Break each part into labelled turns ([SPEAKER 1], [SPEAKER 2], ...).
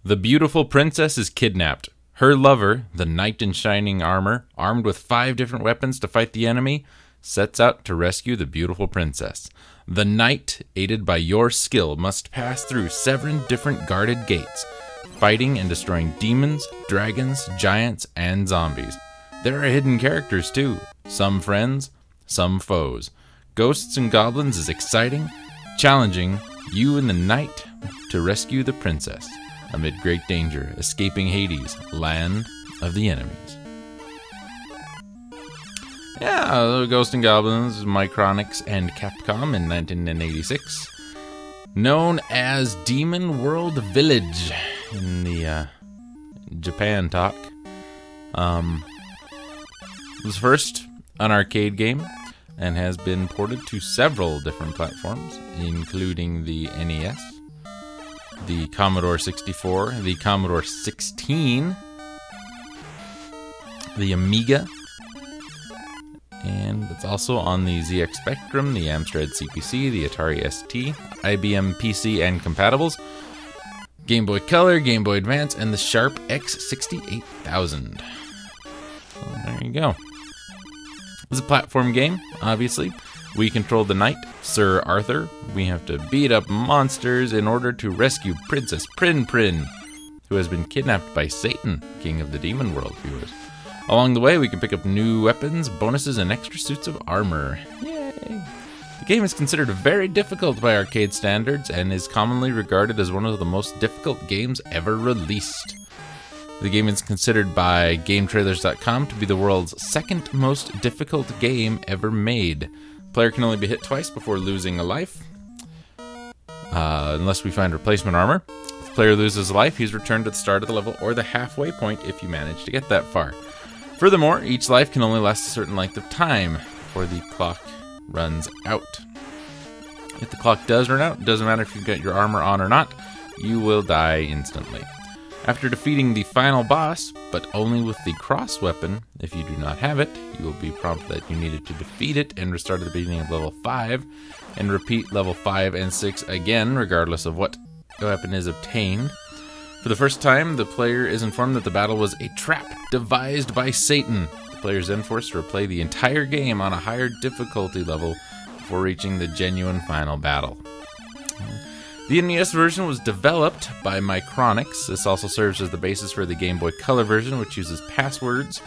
[SPEAKER 1] The beautiful princess is kidnapped. Her lover, the knight in shining armor, armed with 5 different weapons to fight the enemy, sets out to rescue the beautiful princess. The knight, aided by your skill, must pass through 7 different guarded gates, fighting and destroying demons, dragons, giants, and zombies. There are hidden characters too, some friends, some foes. Ghosts and Goblins is exciting, challenging you and the knight to rescue the princess amid great danger, escaping Hades, land of the enemies. Yeah, Ghosts and Goblins, Micronix and Capcom in 1986. Known as Demon World Village in the Japan talk. It was first an arcade game and has been ported to several different platforms, including the NES, the Commodore 64, the Commodore 16, the Amiga, and it's also on the ZX Spectrum, the Amstrad CPC, the Atari ST, IBM PC and compatibles, Game Boy Color, Game Boy Advance, and the Sharp X68000. So there you go. It's a platform game, obviously. We control the knight, Sir Arthur. We have to beat up monsters in order to rescue Princess Prin Prin, who has been kidnapped by Satan, king of the demon world, viewers. Along the way, we can pick up new weapons, bonuses, and extra suits of armor. Yay! The game is considered very difficult by arcade standards and is commonly regarded as one of the most difficult games ever released. The game is considered by GameTrailers.com to be the world's second most difficult game ever made. Player can only be hit twice before losing a life, unless we find replacement armor. If the player loses a life, he's returned to the start of the level or the halfway point if you manage to get that far. Furthermore, each life can only last a certain length of time before the clock runs out. If the clock does run out, it doesn't matter if you've got your armor on or not, you will die instantly. After defeating the final boss, but only with the cross weapon, if you do not have it, you will be prompted that you needed to defeat it and restart at the beginning of level 5, and repeat level 5 and 6 again, regardless of what weapon is obtained. For the first time, the player is informed that the battle was a trap devised by Satan. The player is then forced to replay the entire game on a higher difficulty level before reaching the genuine final battle. The NES version was developed by Micronix. This also serves as the basis for the Game Boy Color version, which uses passwords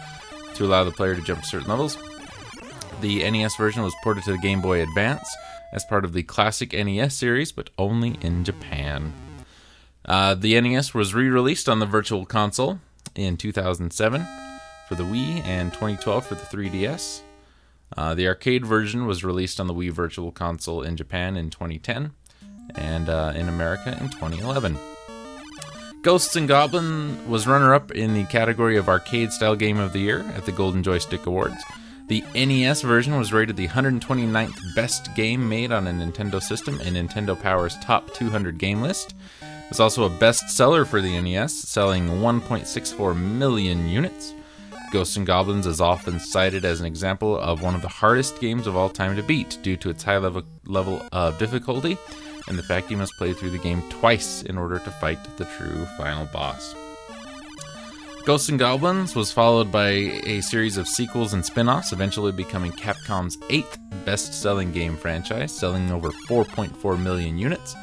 [SPEAKER 1] to allow the player to jump to certain levels. The NES version was ported to the Game Boy Advance as part of the classic NES series, but only in Japan. The NES was re-released on the Virtual Console in 2007 for the Wii and 2012 for the 3DS. The arcade version was released on the Wii Virtual Console in Japan in 2010. And in America in 2011. Ghosts and Goblins was runner-up in the category of Arcade-Style Game of the Year at the Golden Joystick Awards. The NES version was rated the 129th best game made on a Nintendo system in Nintendo Power's Top 200 game list. It was also a bestseller for the NES, selling 1.64 million units. Ghosts and Goblins is often cited as an example of one of the hardest games of all time to beat due to its high level of difficulty and the fact you must play through the game twice in order to fight the true final boss. Ghosts and Goblins was followed by a series of sequels and spin-offs, eventually becoming Capcom's 8th best-selling game franchise, selling over 4.4 million units.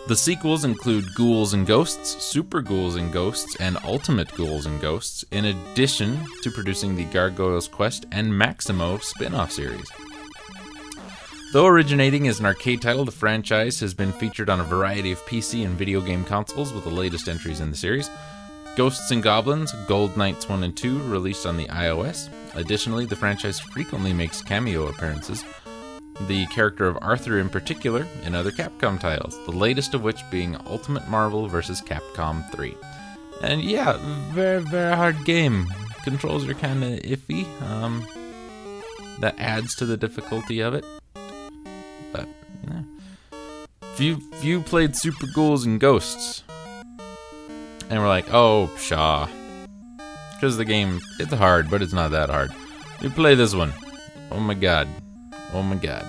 [SPEAKER 1] The sequels include Ghouls and Ghosts, Super Ghouls and Ghosts, and Ultimate Ghouls and Ghosts, in addition to producing the Gargoyle's Quest and Maximo spin-off series. Though originating as an arcade title, the franchise has been featured on a variety of PC and video game consoles, with the latest entries in the series. Ghosts and Goblins, Gold Knights 1 and 2, released on the iOS. Additionally, the franchise frequently makes cameo appearances, the character of Arthur in particular, in other Capcom titles, the latest of which being Ultimate Marvel vs. Capcom 3. And yeah, very, very hard game. Controls are kind of iffy. That adds to the difficulty of it. But, yeah. If you played Super Ghouls and Ghosts, and we're like, oh, pshaw. Because the game, it's hard, but it's not that hard. You play this one. Oh my god. Oh my god.